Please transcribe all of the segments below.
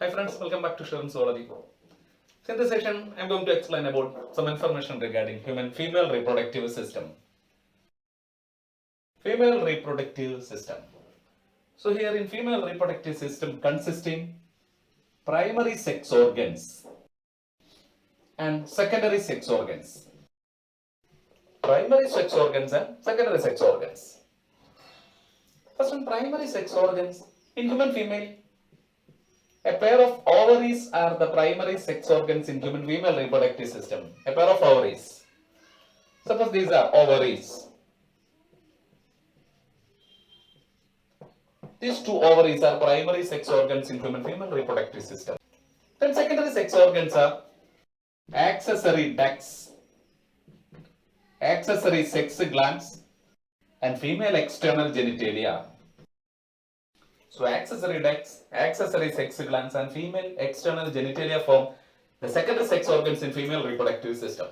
Hi friends, welcome back to Sharon Zoology. So in this section, I'm going to explain about some information regarding human female reproductive system. Female reproductive system. So here in female reproductive system consisting primary sex organs and secondary sex organs. Primary sex organs and secondary sex organs. First one, primary sex organs in human female. A pair of ovaries are the primary sex organs in human female reproductive system. A pair of ovaries. Suppose these are ovaries. These two ovaries are primary sex organs in human female reproductive system. Then secondary sex organs are accessory ducts, accessory sex glands, and female external genitalia. So accessory ducts, accessory sex glands, and female external genitalia form the secondary sex organs in female reproductive system.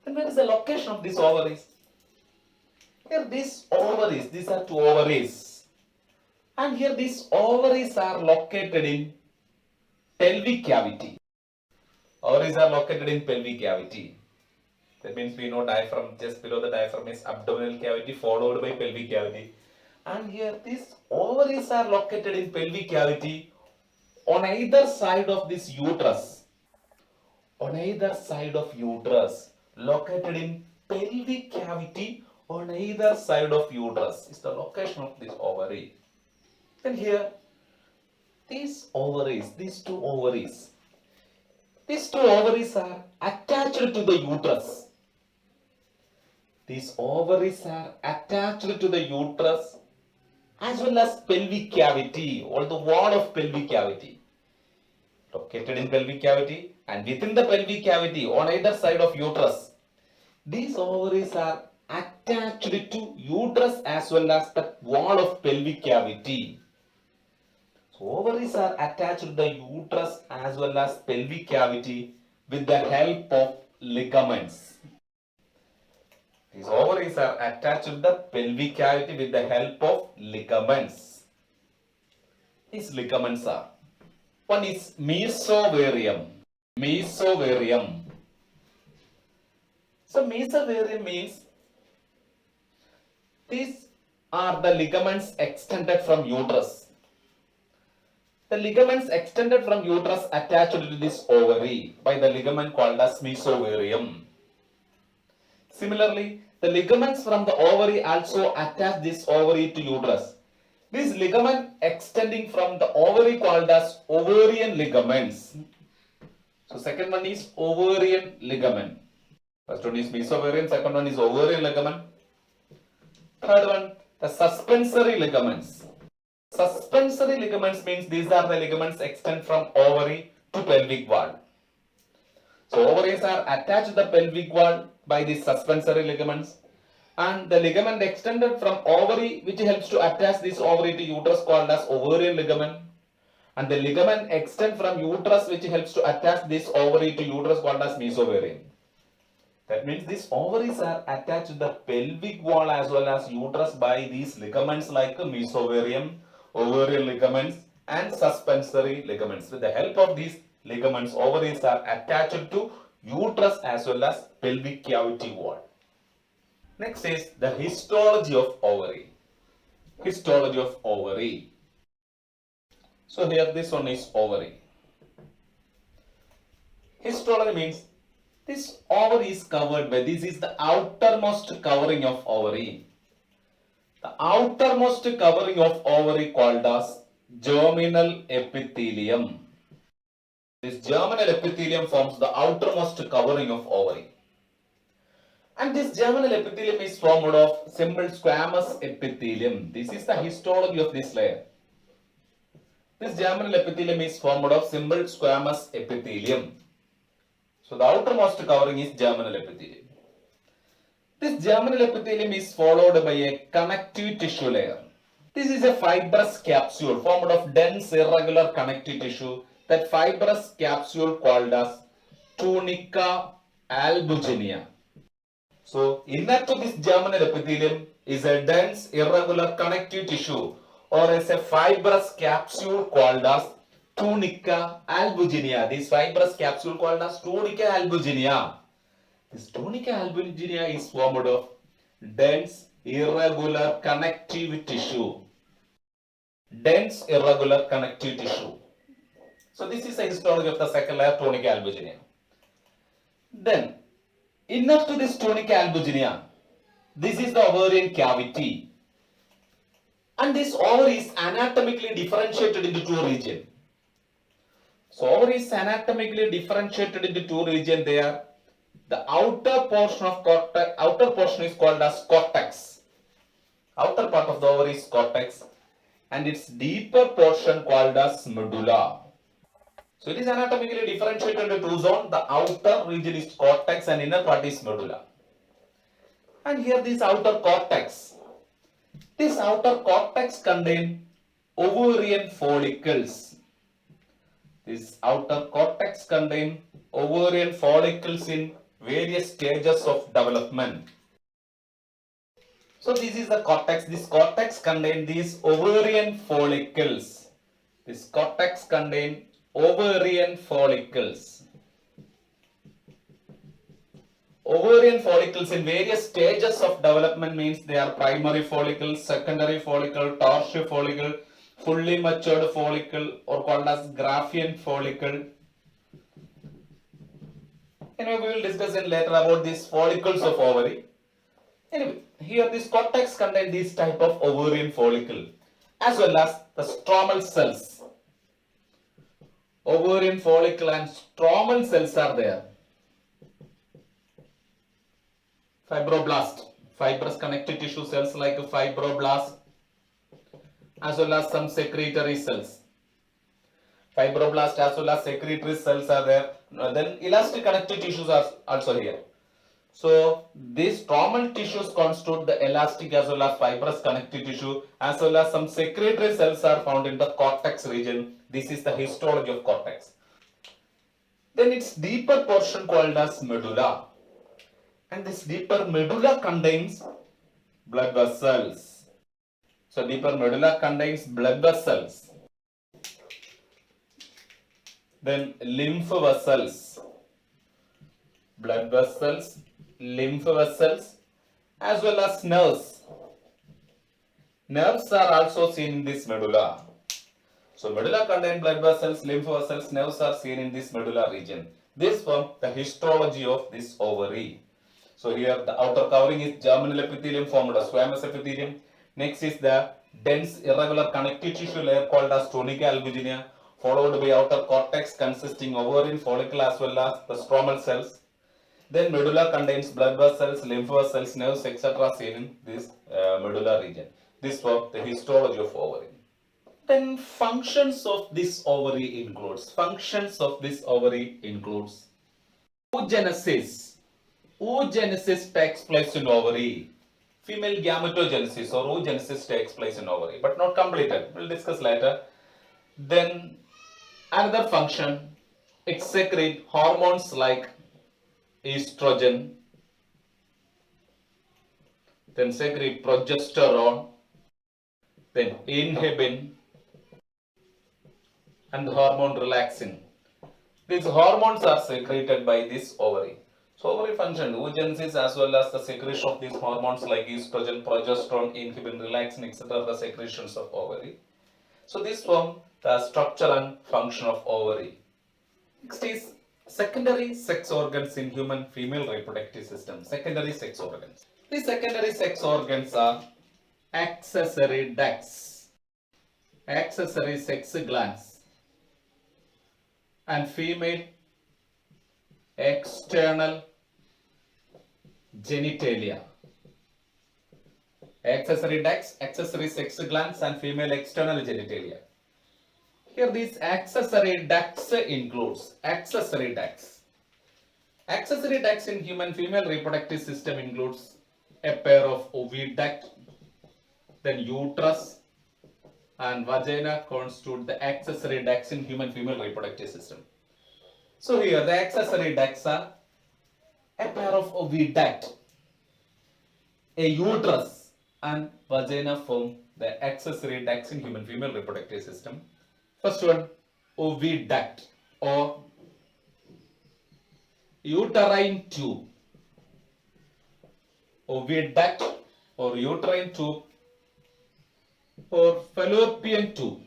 Then where is the location of these ovaries? Here these ovaries, these are two ovaries. And here these ovaries are located in pelvic cavity. Ovaries are located in pelvic cavity. That means we know diaphragm, just below the diaphragm is abdominal cavity followed by pelvic cavity. And here these ovaries are located in pelvic cavity on either side of this uterus. On either side of uterus, located in pelvic cavity on either side of uterus is the location of this ovary. And here, these ovaries, these two ovaries are attached to the uterus. These ovaries are attached to the uterus as well as pelvic cavity or the wall of pelvic cavity. Located in pelvic cavity and within the pelvic cavity on either side of uterus. These ovaries are attached to uterus as well as the wall of pelvic cavity. So ovaries are attached to the uterus as well as pelvic cavity with the help of ligaments. These ovaries are attached to the pelvic cavity with the help of ligaments. These ligaments are, one is mesovarium. Mesovarium. So mesovarium means these are the ligaments extended from uterus. The ligaments extended from uterus attached to this ovary by the ligament called as mesovarium. Similarly, the ligaments from the ovary also attach this ovary to uterus. This ligament extending from the ovary called as ovarian ligaments. So second one is ovarian ligament. First one is mesovarium, second one is ovarian ligament. Third one, the suspensory ligaments. Suspensory ligaments means these are the ligaments extend from ovary to pelvic wall. So ovaries are attached to the pelvic wall by these suspensory ligaments, and the ligament extended from ovary which helps to attach this ovary to uterus called as ovarian ligament, and the ligament extend from uterus which helps to attach this ovary to uterus called as mesovarium. That means these ovaries are attached to the pelvic wall as well as uterus by these ligaments like mesovarium, ovarian ligaments and suspensory ligaments. With the help of these ligaments, ovaries are attached to uterus as well as pelvic cavity wall. Next is the histology of ovary. Histology of ovary. So here this one is ovary. Histology means this ovary is covered by, this is the outermost covering of ovary. The outermost covering of ovary called as germinal epithelium. This germinal epithelium forms the outermost covering of ovary. And this germinal epithelium is formed of simple squamous epithelium. This is the histology of this layer. This germinal epithelium is formed of simple squamous epithelium. So the outermost covering is germinal epithelium. This germinal epithelium is followed by a connective tissue layer. This is a fibrous capsule formed of dense irregular connective tissue. That fibrous capsule called as tunica albuginea. So inner to this germinal epithelium is a dense irregular connective tissue or as a fibrous capsule called as tunica albuginea. This fibrous capsule called as tunica albuginea. This tunica albuginea is formed of dense, irregular connective tissue. Dense, irregular connective tissue. So this is the histology of the second layer, tunica albuginea. Then, inner to this tunica albuginea, this is the ovarian cavity. And this ovary is anatomically differentiated into two regions. So ovary is anatomically differentiated into two regions there. The outer portion of cortex, outer portion is called as cortex. Outer part of the ovary is cortex, and its deeper portion called as medulla. So it is anatomically differentiated into two zones. The outer region is cortex and inner part is medulla. And here this outer cortex. This outer cortex contains ovarian follicles. This outer cortex contains ovarian follicles in various stages of development. So this is the cortex. This cortex contains these ovarian follicles. This cortex contains ovarian follicles. Ovarian follicles in various stages of development means they are primary follicle, secondary follicle, tertiary follicle, fully matured follicle, or called as Graafian follicle. Anyway, we will discuss in later about these follicles of ovary. Anyway, here this cortex contains this type of ovarian follicle as well as the stromal cells. Ovarian follicle and stromal cells are there. Fibroblast, fibrous connective tissue cells like fibroblast, as well as some secretory cells. Fibroblast as well as secretory cells are there. Then elastic connective tissues are also here. So these stromal tissues constitute the elastic as well as fibrous connective tissue, as well as some secretory cells are found in the cortex region. This is the histology of cortex. Then its deeper portion called as medulla. And this deeper medulla contains blood vessels. So deeper medulla contains blood vessels. Then lymph vessels. Blood vessels, lymph vessels, as well as nerves. Nerves are also seen in this medulla. So medulla contains blood vessels, lymph vessels, nerves are seen in this medulla region. This forms the histology of this ovary. So here the outer covering is germinal epithelium formed as squamous epithelium. Next is the dense irregular connective tissue layer called as tunica albuginea, followed by outer cortex consisting of ovarian follicle as well as the stromal cells. Then medulla contains blood vessels, lymph vessels, nerves, etc. seen in this medulla region. This was the histology of ovary. Then functions of this ovary includes oogenesis. Oogenesis takes place in ovary. Female gametogenesis or oogenesis takes place in ovary, but not completed. We'll discuss later. Then another function, it secretes hormones like estrogen, then secrete progesterone, then inhibin, and the hormone relaxin. These hormones are secreted by this ovary. So ovary function, oogenesis as well as the secretion of these hormones like estrogen, progesterone, inhibin, relaxin, etc. the secretions of ovary. So this form the structure and function of ovary. Next is secondary sex organs in human female reproductive system. Secondary sex organs. These secondary sex organs are accessory ducts, accessory sex glands, and female external genitalia. Accessory ducts, accessory sex glands, and female external genitalia. Here these accessory ducts includes accessory ducts. Accessory ducts in human female reproductive system includes a pair of oviduct, then uterus and vagina constitute the accessory ducts in human female reproductive system. So here the accessory ducts are a pair of oviduct, a uterus and vagina form the accessory ducts in human female reproductive system. First one, oviduct or uterine tube. Oviduct or uterine tube or fallopian tube.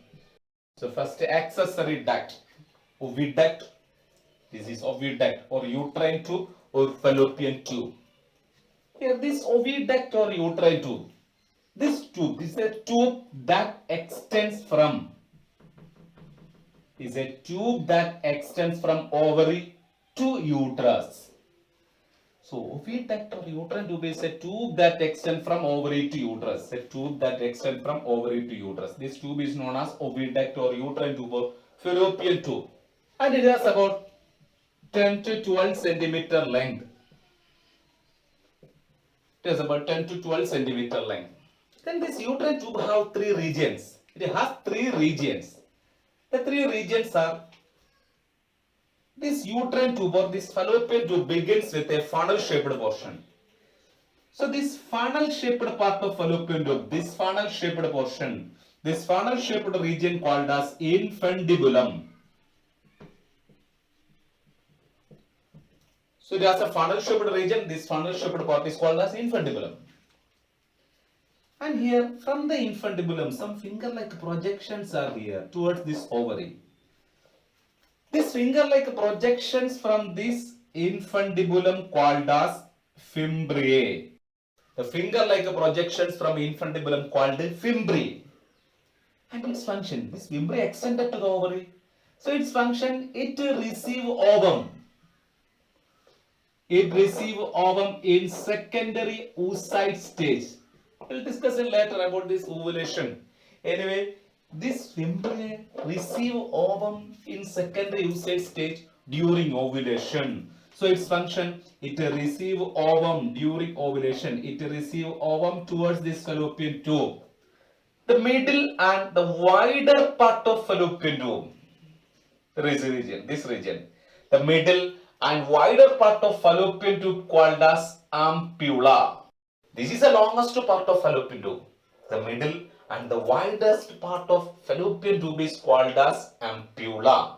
So first accessory duct, oviduct. This is oviduct or uterine tube or fallopian tube. Here this oviduct or uterine tube. This is a tube that extends from ovary to uterus. So oviduct or uterine tube is a tube that extends from ovary to uterus. This tube is known as oviduct or uterine tube or fallopian tube, and it has about 10 to 12 centimeter length. It has about 10 to 12 centimeter length. Then this uterine tube have three regions. It has three regions. The three regions are: this uterine tube or this fallopian tube begins with a funnel shaped portion. So this funnel shaped part of fallopian tube, this funnel shaped region called as infundibulum. So it has a funnel shaped region, this funnel shaped part is called as infundibulum. And here from the infundibulum some finger like projections are here towards this ovary. This finger like projections from this infundibulum called as fimbriae. The finger like projections from infundibulum called fimbriae. And its function, this fimbriae extended to the ovary. So its function, it receive ovum. It receive ovum in secondary oocyte stage. We'll discuss it later about this ovulation. Anyway, this fimbriae receive ovum in secondary oocyte stage during ovulation. So its function, it receive ovum during ovulation. It receive ovum towards this fallopian tube. The middle and the wider part of fallopian tube, this region, the middle and wider part of fallopian tube called as ampulla. This is the longest part of fallopian tube. The middle and the widest part of fallopian tube is called as ampulla.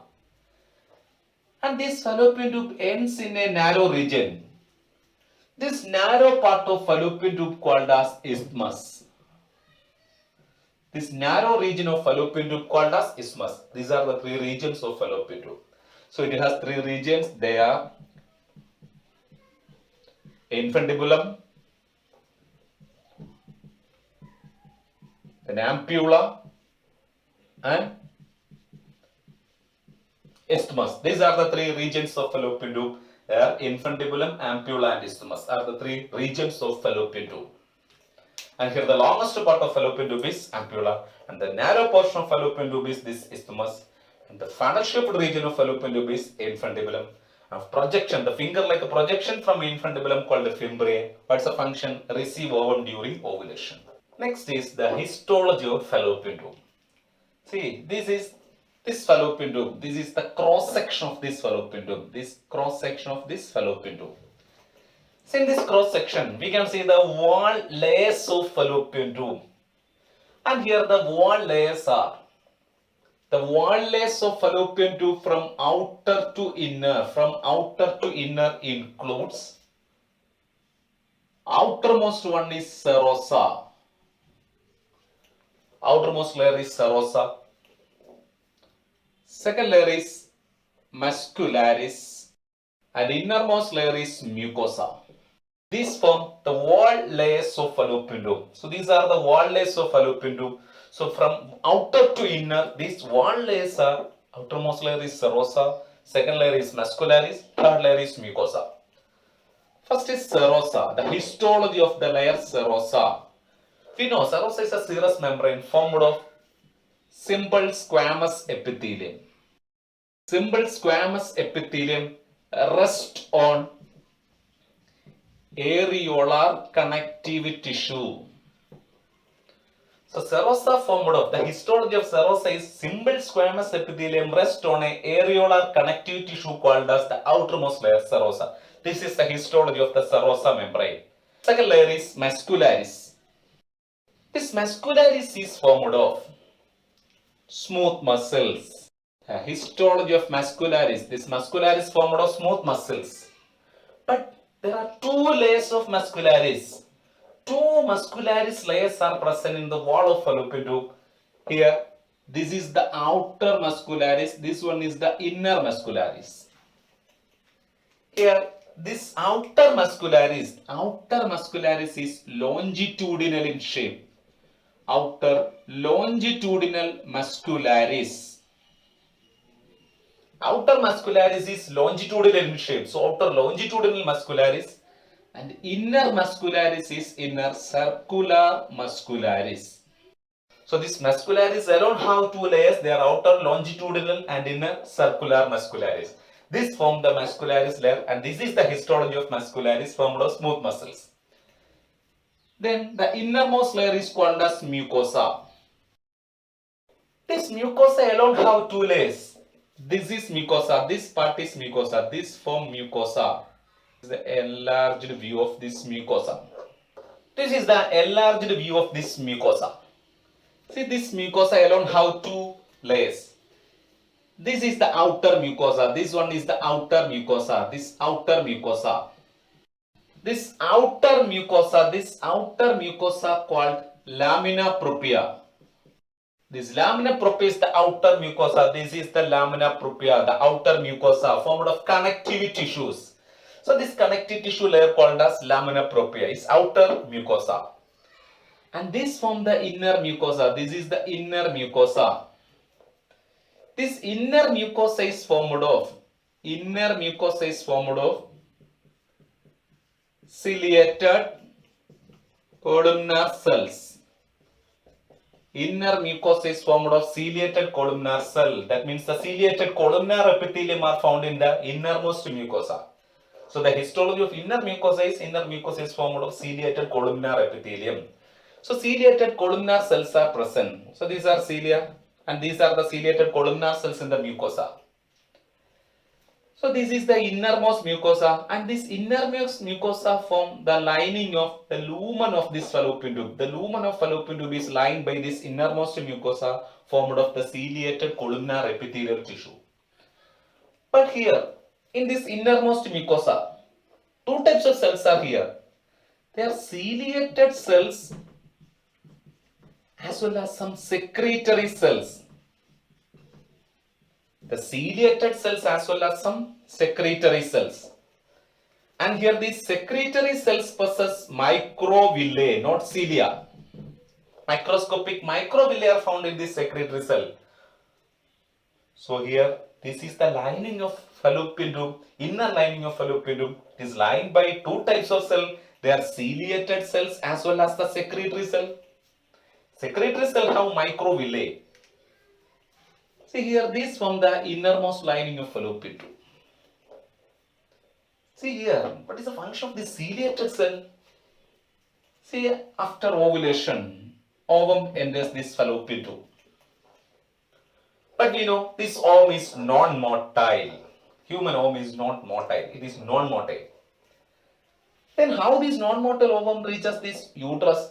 And this fallopian tube ends in a narrow region. This narrow part of fallopian tube called as isthmus. This narrow region of fallopian tube called as isthmus. These are the three regions of fallopian tube. So it has three regions. They are infundibulum, then ampulla and isthmus. These are the three regions of fallopian tube. Infundibulum, ampulla and isthmus are the three regions of fallopian tube. And here the longest part of fallopian tube is ampulla and the narrow portion of fallopian tube is this isthmus. And the funnel shaped region of fallopian tube is infundibulum. Of projection, the finger like a projection from infundibulum called the fimbriae. What's the function? Receive ovum during ovulation. Next is the histology of fallopian tube. See, this is this fallopian tube. This is the cross section of this fallopian tube. This cross section of this fallopian tube. So in this cross section, we can see the wall layers of fallopian tube. And here the wall layers are. The wall layers of fallopian tube from outer to inner. Includes. Outermost one is serosa. Outermost layer is serosa. Second layer is muscularis. And innermost layer is mucosa. These form the wall layers of fallopian tube. So these are the wall layers of fallopian tube. So from outer to inner, these wall layers are, outermost layer is serosa, second layer is muscularis, third layer is mucosa. First is serosa, the histology of the layer serosa. We know serosa is a serous membrane formed of simple squamous epithelium. Simple squamous epithelium rests on areolar connective tissue. So serosa formed of, the histology of serosa is simple squamous epithelium rests on a areolar connective tissue called as the outermost layer serosa. This is the histology of the serosa membrane. Second layer is muscularis. This muscularis is formed of smooth muscles. Histology of muscularis. This muscularis formed of smooth muscles. But there are two layers of muscularis. Two muscularis layers are present in the wall of fallopian tube. Here, this is the outer muscularis. This one is the inner muscularis. Here, this outer muscularis is longitudinal in shape. Outer longitudinal muscularis. Outer muscularis is longitudinal in shape. So outer longitudinal muscularis and inner muscularis is inner circular muscularis. So this muscularis alone have two layers. They are outer longitudinal and inner circular muscularis. This form the muscularis layer, and this is the histology of muscularis formed of smooth muscles. Then the innermost layer is called as mucosa. This mucosa alone have two layers. This is mucosa, this part is mucosa, this form mucosa. This is the enlarged view of this mucosa. This is the enlarged view of this mucosa. See, this mucosa alone have two layers. This is the outer mucosa, this one is the outer mucosa, this outer mucosa. This outer mucosa called lamina propria. This lamina propria is the outer mucosa. This is the lamina propria, the outer mucosa formed of connective tissues. So this connective tissue layer called as lamina propria is outer mucosa. And this form the inner mucosa. This is the inner mucosa. This inner mucosa is formed of ciliated columnar cells. Inner mucosa is formed of ciliated columnar cell. That means the ciliated columnar epithelium are found in the innermost mucosa. So the histology of inner mucosa is formed of ciliated columnar epithelium. So ciliated columnar cells are present. So these are cilia and these are the ciliated columnar cells in the mucosa. So this is the innermost mucosa, and this innermost mucosa form the lining of the lumen of this fallopian tube. The lumen of fallopian tube is lined by this innermost mucosa formed of the ciliated columnar epithelial tissue. But here in this innermost mucosa, two types of cells are here. They are ciliated cells as well as some secretory cells. The ciliated cells as well as some secretory cells. And here these secretory cells possess microvilli, not cilia. Microscopic microvilli are found in this secretory cell. So here this is the lining of fallopian tube, inner lining of fallopian tube. It is lined by two types of cell. They are ciliated cells as well as the secretory cell. Secretory cell have microvilli. See here, this from the innermost lining of fallopian tube. See here, what is the function of this ciliated cell? See, after ovulation, ovum enters this fallopian tube. But we know this ovum is non-motile. Human ovum is not motile, it is non-motile. Then how this non-motile ovum reaches this uterus?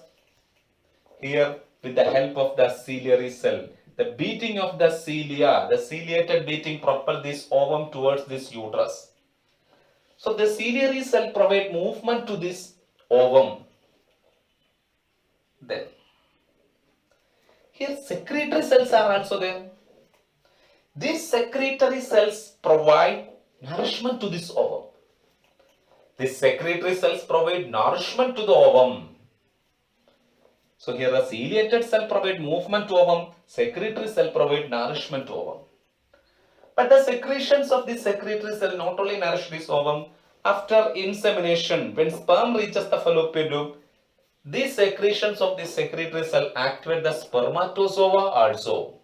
Here, with the help of the ciliary cell. The beating of the cilia, the ciliated beating propel this ovum towards this uterus. So the ciliary cell provide movement to this ovum. Then here secretory cells are also there. These secretory cells provide nourishment to this ovum. These secretory cells provide nourishment to the ovum. So here the ciliated cell provide movement to ovum, secretory cell provide nourishment to ovum. But the secretions of this secretory cell not only nourish this ovum, after insemination, when sperm reaches the fallopian tube, these secretions of this secretory cell activate the spermatozoa also.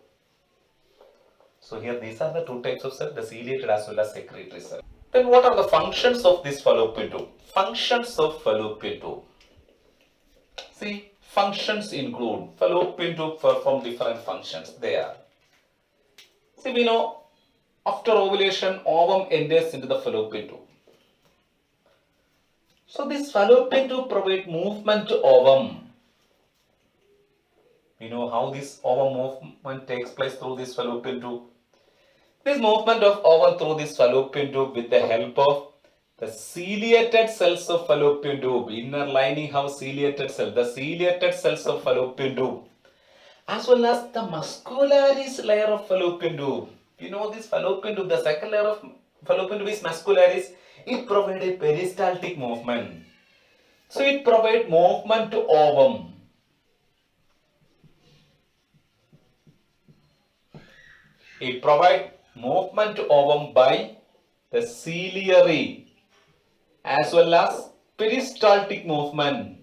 So here these are the two types of cell, the ciliated as well as secretory cell. Then what are the functions of this fallopian tube? Functions of fallopian tube. See, functions include fallopian tube perform different functions. They are. See, we know after ovulation, ovum enters into the fallopian tube. So this fallopian tube provide movement to ovum. We know how this ovum movement takes place through this fallopian tube. This movement of ovum through this fallopian tube with the help of the ciliated cells of fallopian tube, inner lining have ciliated cells, the ciliated cells of fallopian tube, as well as the muscularis layer of fallopian tube. You know this fallopian tube, the second layer of fallopian tube is muscularis. It provides a peristaltic movement. So it provides movement to ovum. It provides movement to ovum by the ciliary as well as peristaltic movement.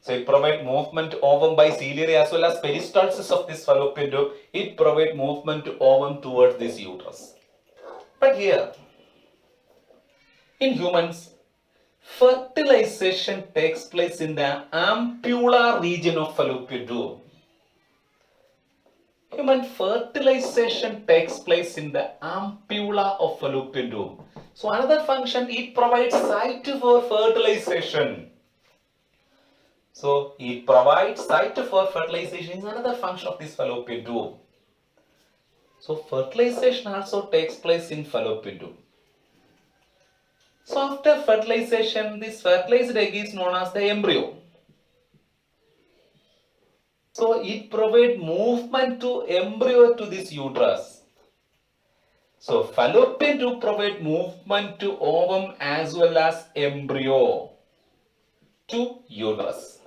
So it provides movement to ovum by ciliary as well as peristalsis of this fallopian tube. It provides movement to ovum towards this uterus. But here, in humans, fertilization takes place in the ampulla region of fallopian tube. Human fertilization takes place in the ampulla of fallopian tube. So another function, it provides site for fertilization. So it provides site for fertilization is another function of this fallopian tube. So fertilization also takes place in fallopian tube. So after fertilization, this fertilized egg is known as the embryo. So it provides movement to embryo to this uterus. So fallopian tube provides movement to ovum as well as embryo to uterus.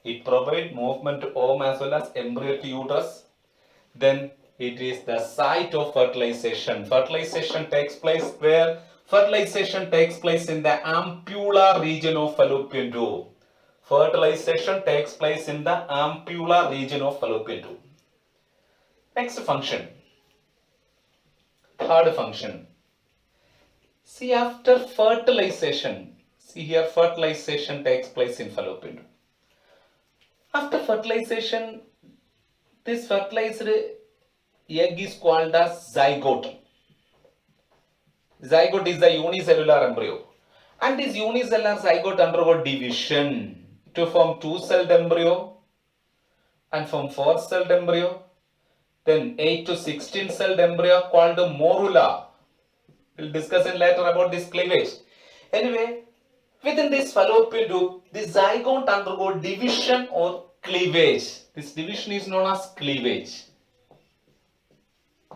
It provides movement to ovum as well as embryo to uterus. Then it is the site of fertilization. Fertilization takes place where? Fertilization takes place in the ampulla region of fallopian tube. Fertilization takes place in the ampulla region of fallopian tube. Next function. Third function. See, after fertilization, see here fertilization takes place in fallopian tube. After fertilization, this fertilized egg is called as zygote. Zygote is the unicellular embryo. And this unicellular zygote undergo division to form two-celled embryo and from four-celled embryo, then 8 to 16-celled embryo called morula. We'll discuss in later about this cleavage. Anyway, within this fallopian tube, this zygote undergo division or cleavage. This division is known as cleavage.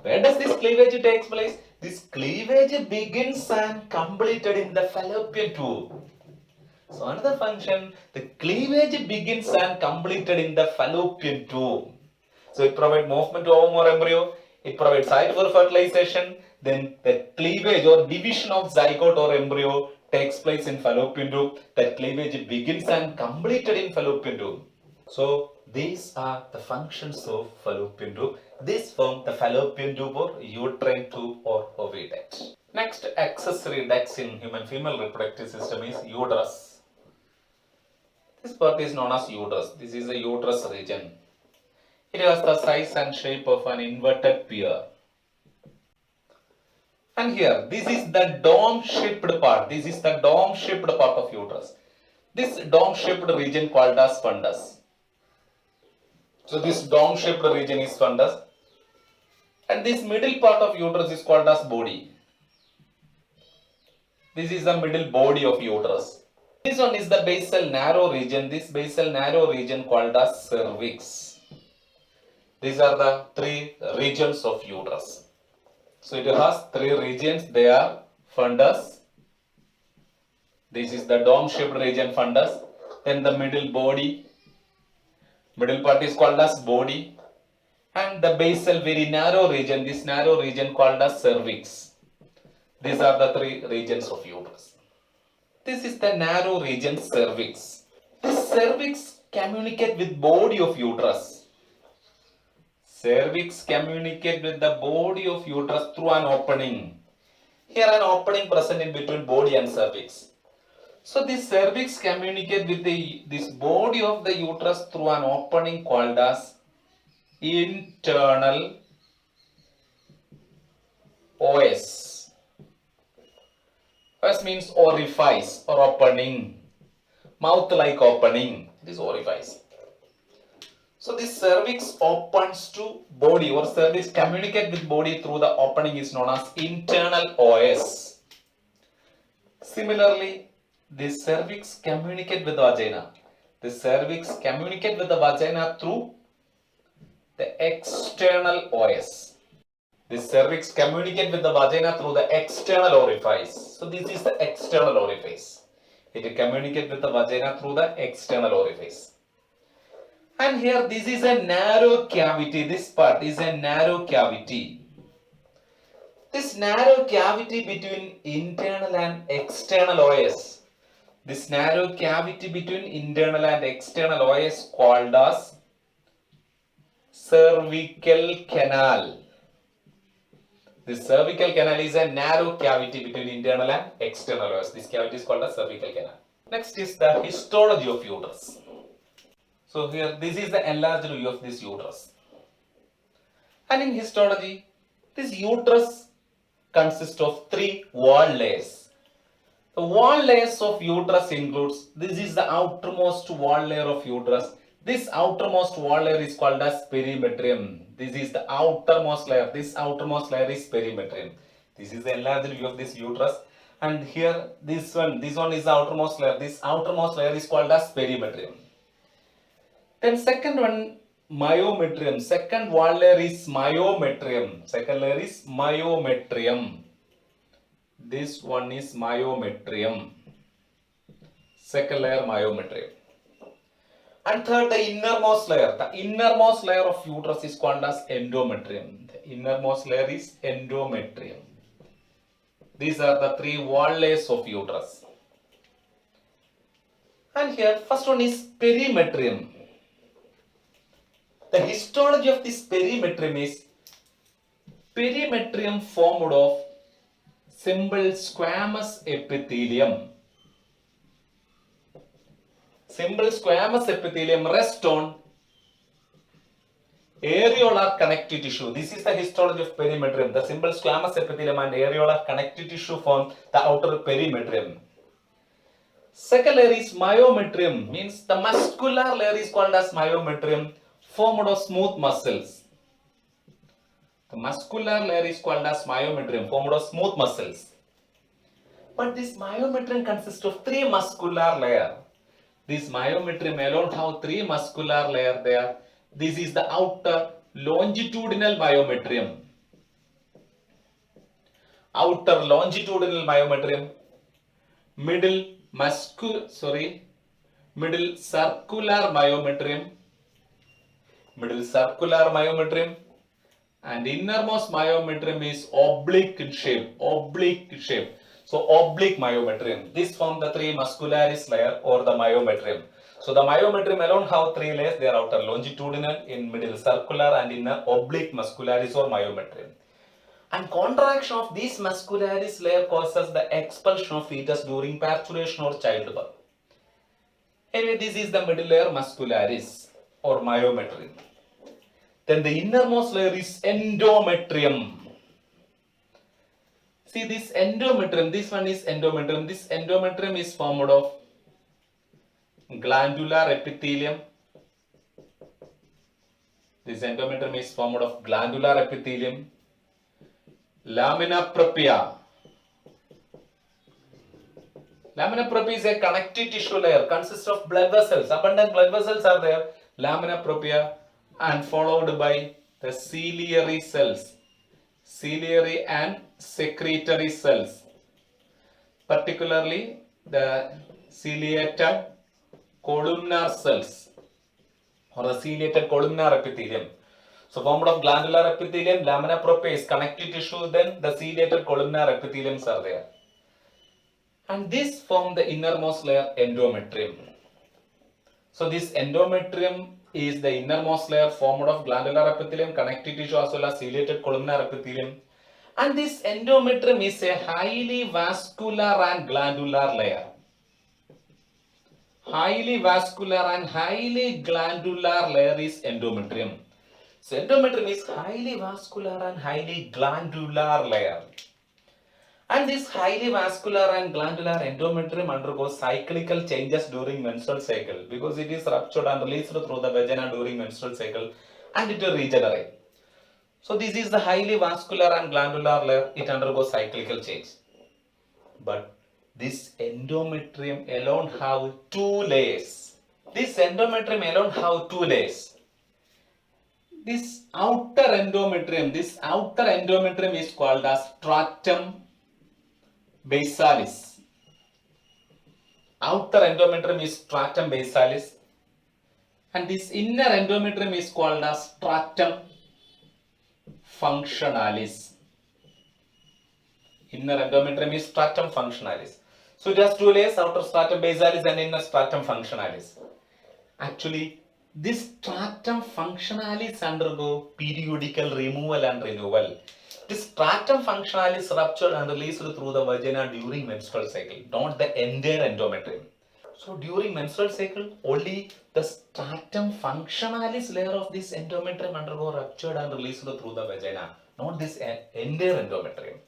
Where does this cleavage take place? This cleavage begins and completed in the fallopian tube. So another function, the cleavage begins and completed in the fallopian tube. So it provides movement to ovum or embryo, it provides site for fertilization, then the cleavage or division of zygote or embryo takes place in fallopian tube. That cleavage begins and completed in fallopian tube. So these are the functions of fallopian tube. This form the fallopian tube or uterine tube or oviduct. Next accessory ducts in human female reproductive system is uterus. This part is known as uterus. This is the uterus region. It has the size and shape of an inverted pear. And here, this is the dome-shaped part. This is the dome-shaped part of uterus. This dome-shaped region called as fundus. So this dome-shaped region is fundus. And this middle part of uterus is called as body. This is the middle body of uterus. This one is the basal narrow region. This basal narrow region called as cervix. These are the three regions of uterus. So it has three regions. They are fundus. This is the dome-shaped region fundus. Then the middle body. Middle part is called as body. And the basal very narrow region. This narrow region called as cervix. These are the three regions of uterus. This is the narrow region cervix. This cervix communicates with body of uterus. Cervix communicates with the body of uterus through an opening. Here an opening present in between body and cervix. So this cervix communicates with this body of the uterus through an opening called as internal OS. OS means orifice or opening. Mouth like opening. This orifice. So this cervix opens to body, or cervix communicate with body through the opening is known as internal OS. Similarly, the cervix communicate with the vagina. The cervix communicate with the vagina through the external OS. The cervix communicate with the vagina through the external orifice. So this is the external orifice. It communicate with the vagina through the external orifice. And here this is a narrow cavity. This part is a narrow cavity. This narrow cavity between internal and external OS. This narrow cavity between internal and external OS called as cervical canal. The cervical canal is a narrow cavity between internal and external OS. This cavity is called a cervical canal. Next is the histology of uterus. So here this is the enlarged view of this uterus. And in histology, this uterus consists of three wall layers. The wall layers of uterus includes, this is the outermost wall layer of uterus. This outermost wall layer is called as perimetrium. This is the outermost layer. This outermost layer is perimetrium. This is the enlarged view of this uterus. And here this one is the outermost layer. This outermost layer is called as perimetrium. Then second one, myometrium. Second wall layer is myometrium. Second layer is myometrium. This one is myometrium. Second layer myometrium. And third, the innermost layer. The innermost layer of uterus is called as endometrium. The innermost layer is endometrium. These are the three wall layers of uterus. And here, first one is perimetrium. The histology of this perimetrium is perimetrium formed of simple squamous epithelium. Simple squamous epithelium rests on areolar connective tissue. This is the histology of perimetrium. The simple squamous epithelium and areolar connective tissue form the outer perimetrium. Second layer is myometrium, means the muscular layer is called as myometrium, formed of smooth muscles. The muscular layer is called as myometrium, formed of smooth muscles. But this myometrium consists of three muscular layers. This myometrium alone have three muscular layers there. This is the outer longitudinal myometrium. Outer longitudinal myometrium, middle circular myometrium, and innermost myometrium is oblique shape. So oblique myometrium. This form the three muscularis layer or the myometrium. So the myometrium alone have three layers. They are outer longitudinal, in middle circular, and inner oblique muscularis or myometrium. And contraction of these muscularis layer causes the expulsion of fetus during parturition or childbirth. Anyway, this is the middle layer muscularis or myometrium. Then the innermost layer is endometrium. See this endometrium, this one is endometrium. This endometrium is formed of glandular epithelium. This endometrium is formed of glandular epithelium, lamina propria. Lamina propria is a connective tissue layer, consists of blood vessels. Abundant blood vessels are there, lamina propria, and followed by the ciliary cells. Ciliary and secretory cells, particularly the ciliated columnar cells or the ciliated columnar epithelium. So formed of glandular epithelium, lamina propria is connective tissue, then the ciliated columnar epitheliums are there. And this form the innermost layer, endometrium. So this endometrium is the innermost layer formed of glandular epithelium, connective tissue as well as ciliated columnar epithelium. And this endometrium is a highly vascular and glandular layer. Highly vascular and highly glandular layer is endometrium. So endometrium is highly vascular and highly glandular layer. And this highly vascular and glandular endometrium undergoes cyclical changes during menstrual cycle because it is ruptured and released through the vagina during menstrual cycle and it will regenerate. So this is the highly vascular and glandular layer, it undergoes cyclical change. But this endometrium alone have two layers. This endometrium alone have two layers. This outer endometrium is called as stratum basalis. Outer endometrium is stratum basalis and this inner endometrium is called as stratum functionalis. Inner endometrium is stratum functionalis. So it has two layers, outer stratum basalis and inner stratum functionalis. Actually, this stratum functionalis undergo periodical removal and renewal. This stratum functionalis ruptured and released through the vagina during menstrual cycle, not the entire endometrium. So during menstrual cycle, only the stratum functionalis layer of this endometrium undergo ruptured and released through the vagina, not this entire endometrium.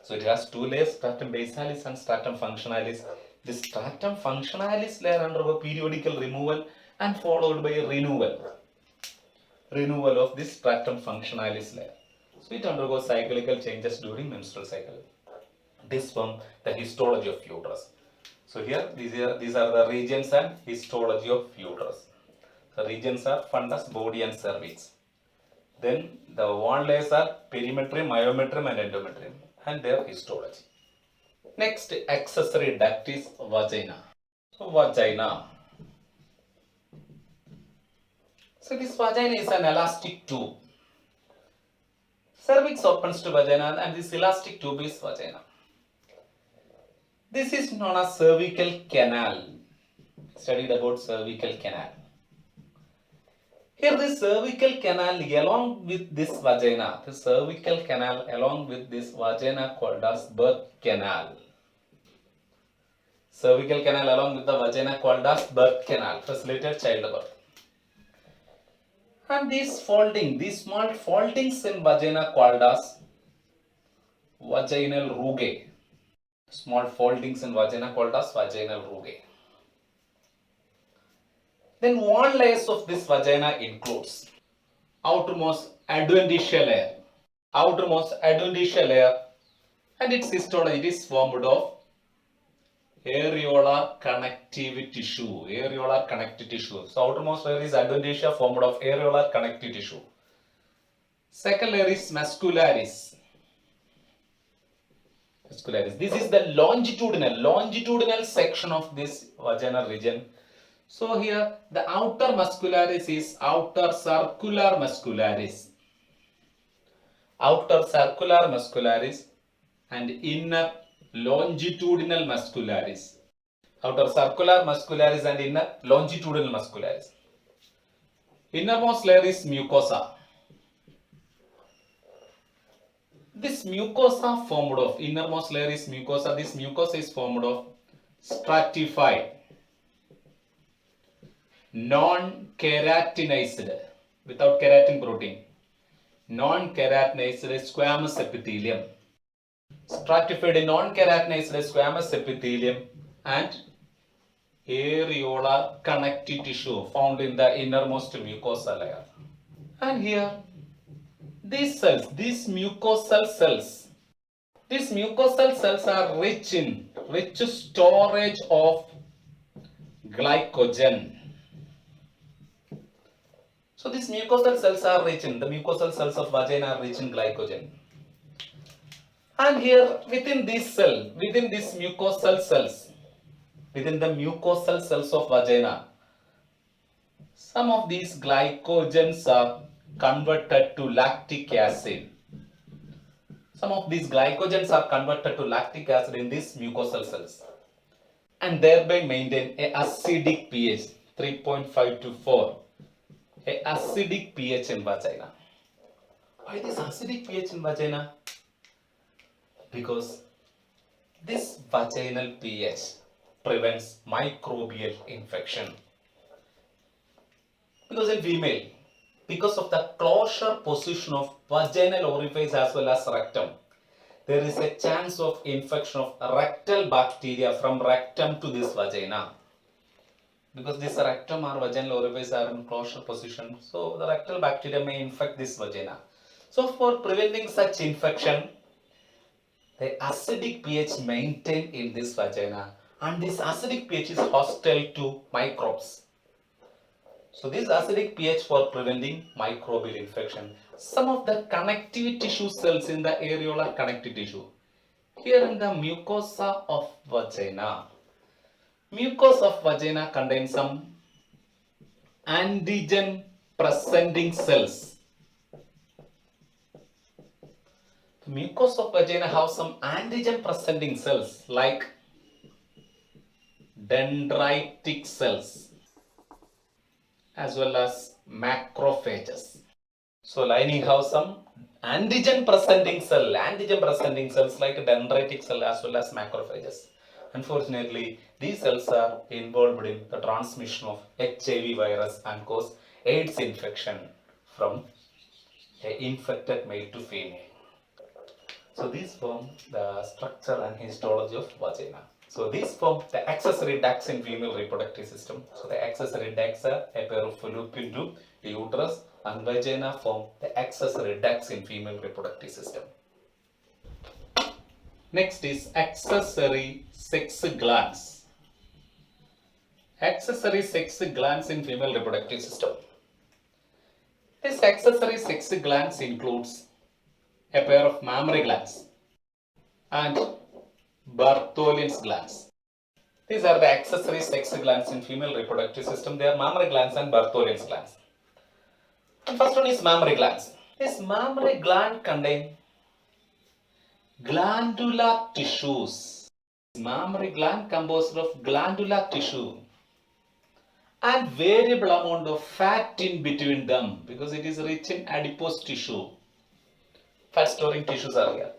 So it has two layers, stratum basalis and stratum functionalis. The stratum functionalis layer undergo periodical removal and followed by a renewal of this stratum functionalis layer. So it undergoes cyclical changes during menstrual cycle. This from the histology of uterus. So here these are the regions and histology of uterus. The regions are fundus, body and cervix. Then the wall layers are perimetrium, myometrium and endometrium and their histology. Next accessory duct is vagina. So vagina. So this vagina is an elastic tube. Cervix opens to vagina and this elastic tube is vagina. This is known as cervical canal. Studied about cervical canal. Here the cervical canal along with this vagina, the cervical canal along with this vagina called as birth canal. Cervical canal along with the vagina called as birth canal, facilitated childbirth. And these small foldings in vagina called as vaginal rugae. Small foldings in vagina called as vaginal rugae. Then wall layers of this vagina includes outermost adventitial layer, and its histology is formed of areolar connective tissue. So outermost layer is adventitia formed of areolar connective tissue. Second layer is muscularis. This is the longitudinal section of this vaginal region. So here the outer muscularis is outer circular muscularis and inner longitudinal muscularis. Outer circular muscularis and inner longitudinal muscularis. Innermost layer is mucosa. This mucosa formed of, innermost layer is mucosa. This mucosa is formed of stratified, non-keratinized, without keratin protein, non-keratinized squamous epithelium. Stratified non-keratinized squamous epithelium and areolar connective tissue found in the innermost mucosa layer. And here these mucosal cells are rich storage of glycogen. So these mucosal cells are rich in, the mucosal cells of vagina are rich in glycogen. And here within the mucosal cells of vagina, some of these glycogens are converted to lactic acid. In these mucosal cells and thereby maintain a acidic pH 3.5 to 4. A acidic pH in vagina. Why this acidic pH in vagina? Because this vaginal pH prevents microbial infection. Because in female, because of the closure position of vaginal orifice as well as rectum, there is a chance of infection of rectal bacteria from rectum to this vagina. Because this rectum or vaginal orifice are in closure position, so the rectal bacteria may infect this vagina. So for preventing such infection, the acidic pH maintained in this vagina, and this acidic pH is hostile to microbes. So this acidic pH for preventing microbial infection. Some of the connective tissue cells in the areolar connective tissue. Here in the mucosa of vagina. Mucosa of vagina contains some antigen presenting cells. The mucosa of vagina have some antigen presenting cells like dendritic cells as well as macrophages. So lining have some antigen presenting cells like dendritic cell as well as macrophages. Unfortunately, these cells are involved in the transmission of HIV virus and cause AIDS infection from an infected male to female. So these form the structure and histology of vagina. So these form the accessory ducts in female reproductive system. So the accessory ducts are a pair of fallopian tube, uterus, and vagina form the accessory ducts in female reproductive system. Next is accessory sex glands. Accessory sex glands in female reproductive system. This accessory sex glands includes a pair of mammary glands and Bartholin's glands. These are the accessory sex glands in female reproductive system. They are mammary glands and Bartholin's glands. And first one is mammary glands. This mammary gland contain glandular tissues. Mammary gland composed of glandular tissue and variable amount of fat in between them because it is rich in adipose tissue. Fat storing tissues are here.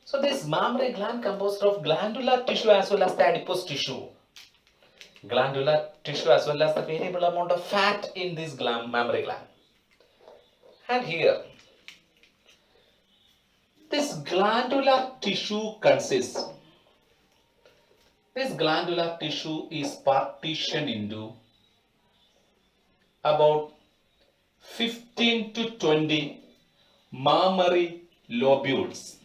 So this mammary gland composed of glandular tissue as well as the adipose tissue. Glandular tissue as well as the variable amount of fat in this mammary gland. And here, this glandular tissue consists. This glandular tissue is partitioned into about 15 to 20 mammary lobules.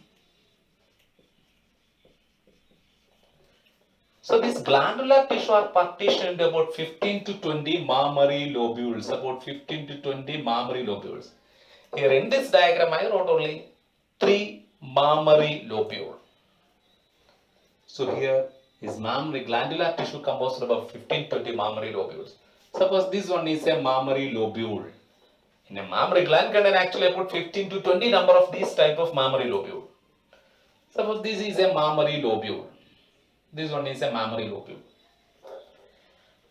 So this glandular tissue are partitioned into about 15 to 20 mammary lobules. About 15 to 20 mammary lobules. Here in this diagram I wrote only 3 mammary lobule. So here is mammary glandular tissue composed of about 15-20 mammary lobules. Suppose this one is a mammary lobule. In a mammary gland contain actually about 15 to 20 number of these type of mammary lobule. Suppose this is a mammary lobule. This one is a mammary lobule.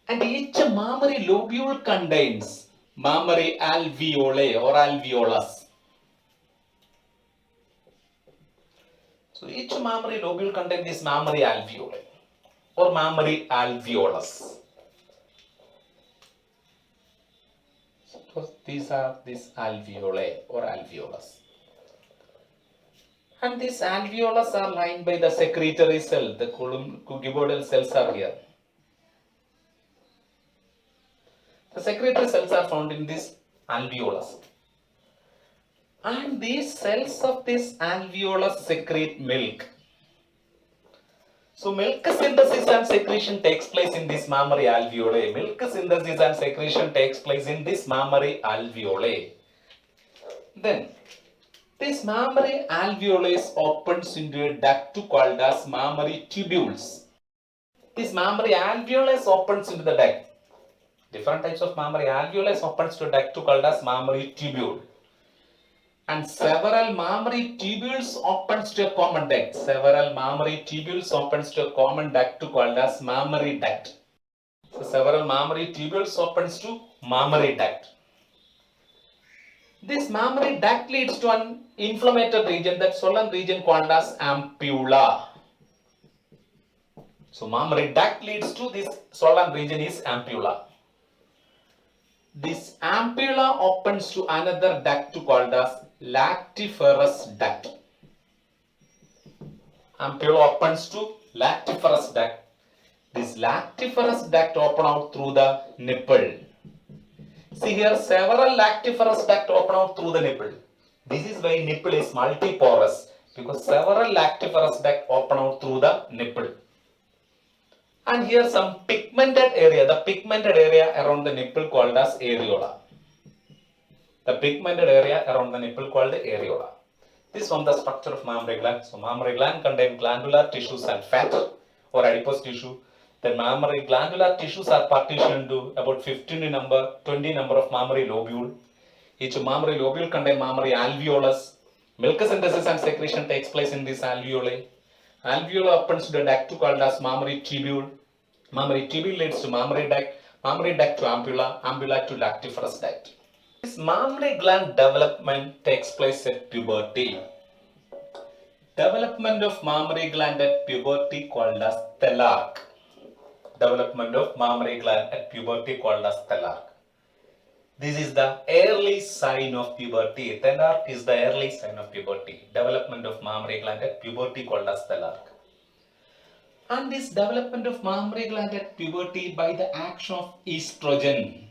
And each mammary lobule contains mammary alveoli or alveolus. So each mammary lobule contains this mammary alveoli or mammary alveolus. Suppose these are this alveoli or alveolus. And these alveolus are lined by the secretory cell. The cuboidal cells are here. The secretory cells are found in this alveolus. And these cells of this alveolus secrete milk. So milk synthesis and secretion takes place in this mammary alveoli. Milk synthesis and secretion takes place in this mammary alveoli. Then this mammary alveolus opens into a duct called as mammary tubules. This mammary alveolus opens into the duct. Different types of mammary alveolus opens to a duct called as mammary tubule. And several mammary tubules opens to a common duct. Several mammary tubules opens to a common duct called as mammary duct. So several mammary tubules opens to mammary duct. This mammary duct leads to an inflammatory region, that swollen region called as ampulla. So mammary duct leads to this swollen region is ampulla. This ampulla opens to another duct called as lactiferous duct. Ampulla opens to lactiferous duct. This lactiferous duct open out through the nipple. See here, several lactiferous duct open out through the nipple. This is why nipple is multiporous, because several lactiferous duct open out through the nipple. And here some pigmented area, the pigmented area around the nipple called as areola. The pigmented area around the nipple called areola. This is from the structure of mammary gland. So mammary gland contain glandular tissues and fat or adipose tissue. Then mammary glandular tissues are partitioned into about 15 in number, 20 number of mammary lobule. Each mammary lobule contain mammary alveolus. Milk synthesis and secretion takes place in this alveoli. Alveoli opens to the duct called as mammary tubule. Mammary tubule leads to mammary duct to ampulla, ampulla to lactiferous duct. This mammary gland development takes place at puberty. Development of mammary gland at puberty called as thelarch. Development of mammary gland at puberty called as thelarch. This is the early sign of puberty. Thelarch is the early sign of puberty. Development of mammary gland at puberty called as thelarch. And this development of mammary gland at puberty by the action of estrogen.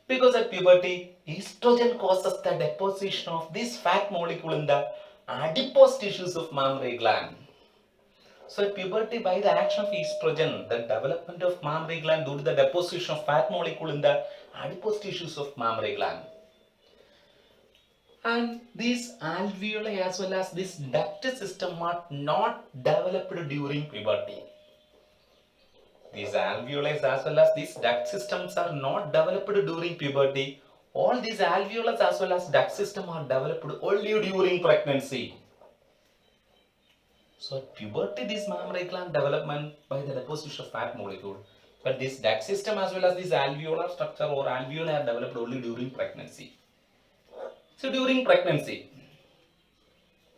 Because at puberty, estrogen causes the deposition of this fat molecule in the adipose tissues of mammary gland. So at puberty, by the action of estrogen, the development of mammary gland due to the deposition of fat molecule in the adipose tissues of mammary gland. And these alveoli as well as this duct system are not developed during puberty. These alveoli as well as these duct systems are not developed during puberty. All these alveoli as well as duct system are developed only during pregnancy. So at puberty, this mammary gland development by the deposition of fat molecule. But this duct system as well as this alveolar structure or alveoli are developed only during pregnancy. So during pregnancy,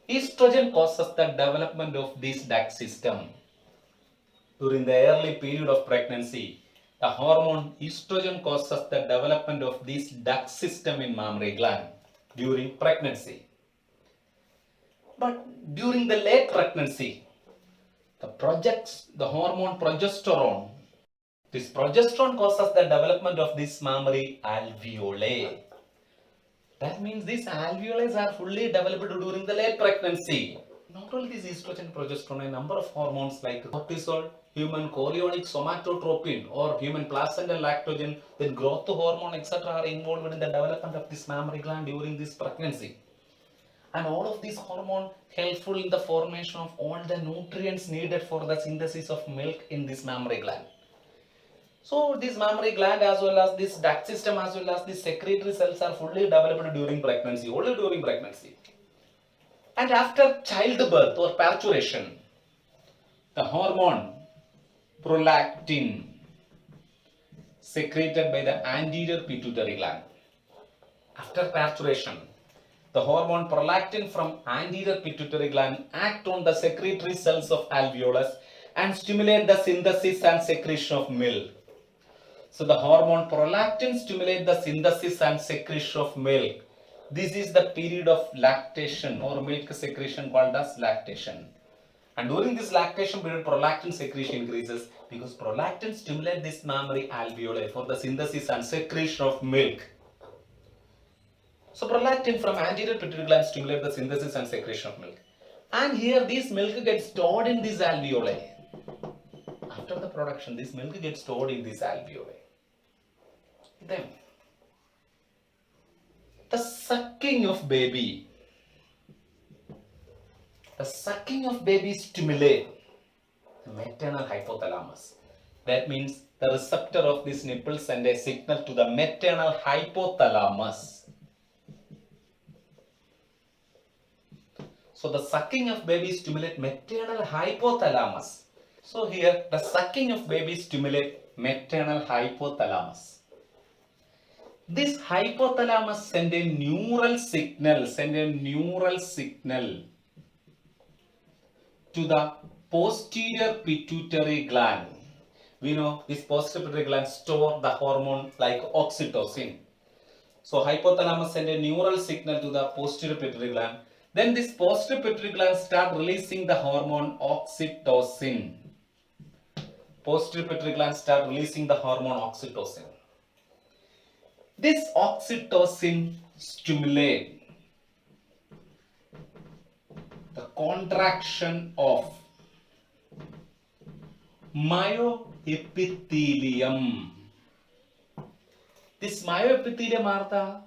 estrogen causes the development of this duct system. During the early period of pregnancy, the hormone estrogen causes the development of this duct system in mammary gland during pregnancy. But during the late pregnancy, the hormone progesterone. This progesterone causes the development of this mammary alveoli. That means these alveoli are fully developed during the late pregnancy. Not only this estrogen, progesterone, a number of hormones like cortisol, human chorionic somatotropin or human placental lactogen, then growth hormone, etc. are involved in the development of this mammary gland during this pregnancy. And all of these hormones helpful in the formation of all the nutrients needed for the synthesis of milk in this mammary gland. So this mammary gland as well as this duct system as well as these secretory cells are fully developed during pregnancy, only during pregnancy. And after childbirth or parturition, the hormone prolactin secreted by the anterior pituitary gland. After parturition, the hormone prolactin from anterior pituitary gland act on the secretory cells of alveolus and stimulate the synthesis and secretion of milk. So the hormone prolactin stimulate the synthesis and secretion of milk. This is the period of lactation or milk secretion called as lactation. And during this lactation period, prolactin secretion increases because prolactin stimulates this mammary alveoli for the synthesis and secretion of milk. So prolactin from anterior pituitary gland stimulates the synthesis and secretion of milk. And here this milk gets stored in this alveoli. After the production, this milk gets stored in this alveoli. Then, the sucking of baby. The sucking of baby stimulates the maternal hypothalamus. That means the receptor of this nipple sends a signal to the maternal hypothalamus. So the sucking of baby stimulates maternal hypothalamus. So here the sucking of baby stimulates maternal hypothalamus. This hypothalamus sends a neural signal to the posterior pituitary gland. We know this posterior pituitary gland stores the hormone like oxytocin. So hypothalamus sends a neural signal to the posterior pituitary gland. Then this posterior pituitary gland start releasing the hormone oxytocin. Posterior pituitary gland start releasing the hormone oxytocin. This oxytocin stimulate the contraction of myoepithelium. This myoepithelium are the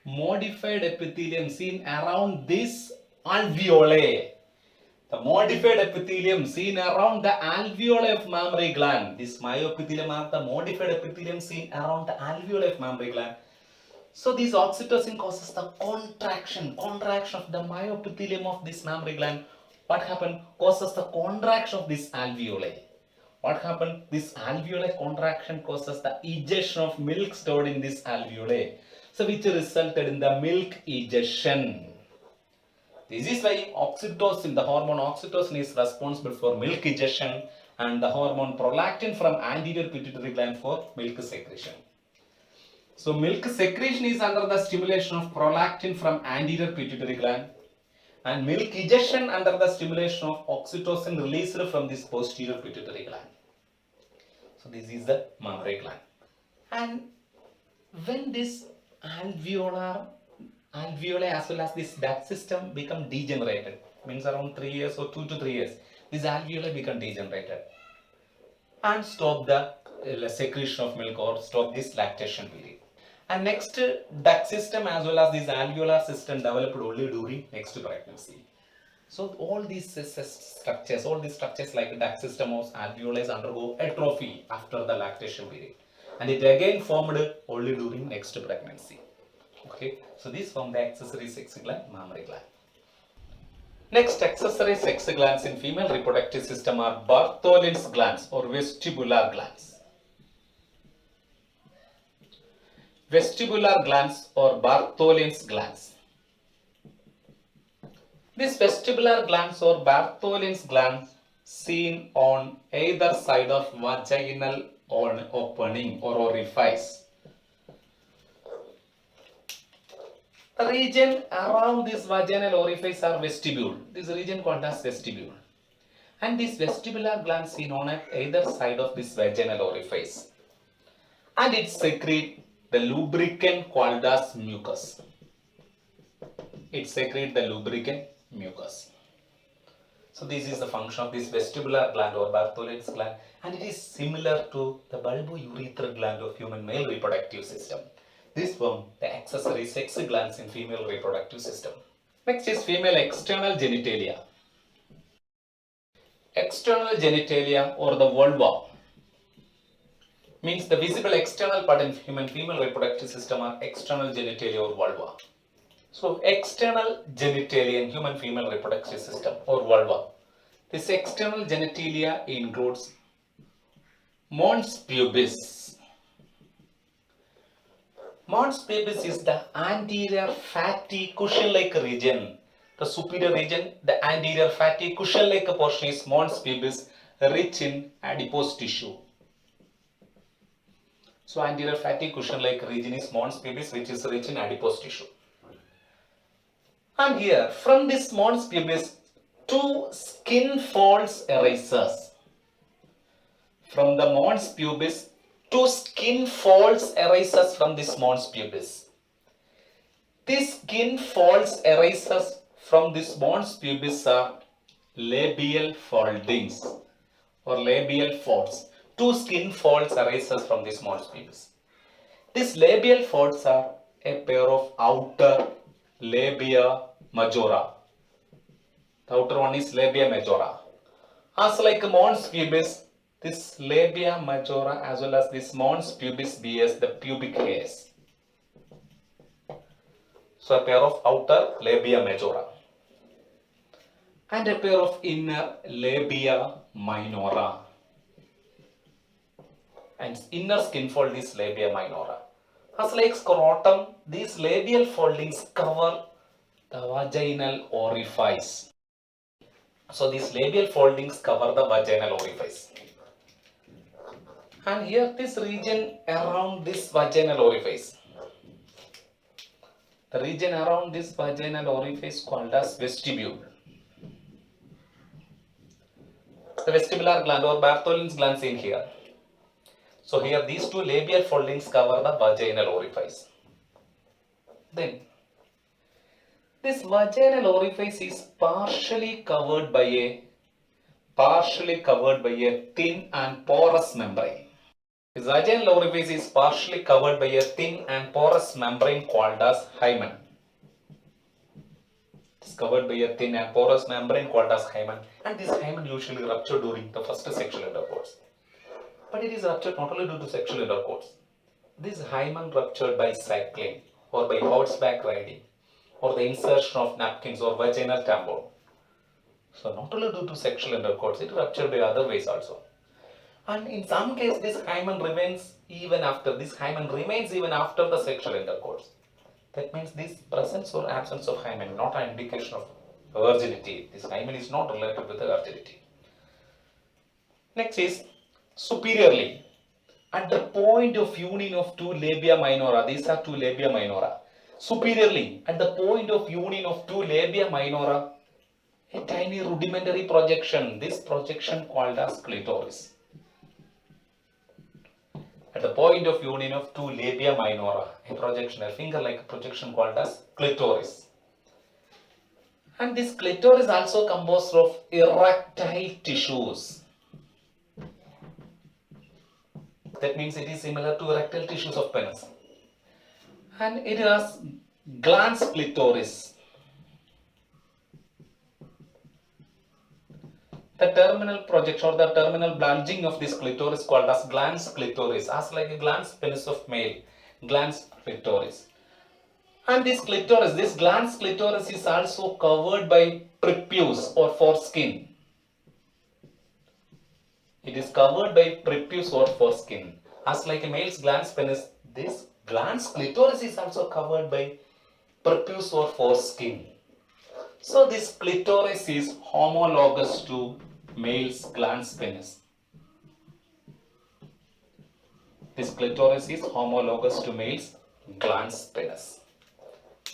modified epithelium seen around this alveoli. The modified epithelium seen around the alveoli of mammary gland. This myoepithelium are the modified epithelium seen around the alveoli of mammary gland. So this oxytocin causes the contraction of the myoepithelium of this mammary gland. What happened? Causes the contraction of this alveoli. What happened? This alveolar contraction causes the ejection of milk stored in this alveoli. So which resulted in the milk ejection. This is why oxytocin, the hormone oxytocin is responsible for milk ejection and the hormone prolactin from anterior pituitary gland for milk secretion. So milk secretion is under the stimulation of prolactin from anterior pituitary gland and milk ejection under the stimulation of oxytocin released from this posterior pituitary gland. So this is the mammary gland. And when this alveoli as well as this duct system become degenerated, means around 3 years or 2 to 3 years, this alveoli become degenerated and stop the secretion of milk or stop this lactation period. And next duct system as well as this alveolar system developed only during next pregnancy. So all these structures like duct system or alveoli undergo atrophy after the lactation period, and it again formed only during next pregnancy. Okay, so these form the accessory sex gland, mammary gland. Next, accessory sex glands in female reproductive system are Bartholin's glands or vestibular glands. Vestibular glands or Bartholin's glands. These vestibular glands or Bartholin's glands seen on either side of vaginal opening or orifice. The region around this vaginal orifice are vestibule. This region called as vestibule. And these vestibular glands seen on either side of this vaginal orifice. And it secrete the lubricant called as mucus. It secrete the lubricant mucus. So this is the function of this vestibular gland or Bartholin's gland, and it is similar to the bulbourethral gland of human male reproductive system. This form the accessory sex glands in female reproductive system. Next is female external genitalia. External genitalia or the vulva means the visible external part in human female reproductive system are external genitalia or vulva. So external genitalia in human female reproductive system or vulva. This external genitalia includes mons pubis. Mons pubis is the anterior fatty cushion-like region. The superior region, the anterior fatty cushion-like portion is mons pubis, rich in adipose tissue. So anterior fatty cushion-like region is mons pubis, which is rich in adipose tissue. And here, from this mons pubis, two skin folds arises. From the mons pubis, two skin folds arises from this mons pubis. These skin folds arises from this mons pubis are labial foldings or labial folds. Two skin folds arises from this mons pubis. These labial folds are a pair of outer labia majora. The outer one is labia majora. As like mons pubis, this labia majora as well as this mons pubis bears the pubic hairs. So a pair of outer labia majora and a pair of inner labia minora. And inner skin fold is labia minora. As like scrotum, these labial foldings cover the vaginal orifice. So these labial foldings cover the vaginal orifice. And here this region around this vaginal orifice. The region around this vaginal orifice called as vestibule. The vestibular gland or Bartholin's glands in here. So here these two labial foldings cover the vaginal orifice. Then this vaginal orifice is partially covered by a thin and porous membrane. This vaginal orifice is partially covered by a thin and porous membrane called as hymen. It is covered by a thin and porous membrane called as hymen, and this hymen usually ruptures during the first sexual intercourse. But it is ruptured not only due to sexual intercourse. This hymen ruptured by cycling or by horseback riding or the insertion of napkins or vaginal tampon. So not only due to sexual intercourse, it ruptured by other ways also. And in some cases, this hymen remains even after the sexual intercourse. That means this presence or absence of hymen not an indication of virginity. This hymen is not related with the virginity. Next is superiorly. At the point of union of two labia minora, these are two labia minora. Superiorly, at the point of union of two labia minora, a tiny rudimentary projection, this projection called as clitoris. At the point of union of two labia minora, a projection, a finger-like projection called as clitoris. And this clitoris is also composed of erectile tissues. That means it is similar to erectile tissues of penis. And it has glans clitoris. The terminal projection or the terminal bulging of this clitoris called as glans clitoris, as like a glans penis of male, glans clitoris. And this glans clitoris is also covered by prepuce or foreskin. It is covered by prepuce or foreskin. As like a male's glans penis, this glans clitoris is also covered by prepuce or foreskin. So this clitoris is homologous to male's glans penis. This clitoris is homologous to male's glans penis.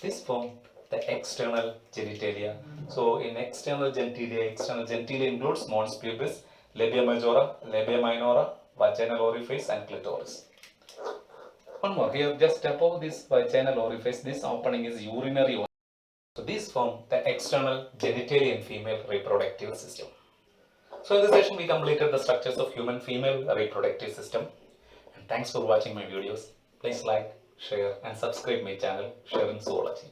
This form the external genitalia. So in external genitalia includes mons pubis, labia majora, labia minora, vaginal orifice and clitoris. One more here, just above this vaginal orifice, this opening is urinary opening. So these form the external genitalia in female reproductive system. So in this session we completed the structures of human female reproductive system. And thanks for watching my videos. Please like, share and subscribe my channel, Sharon Zoology.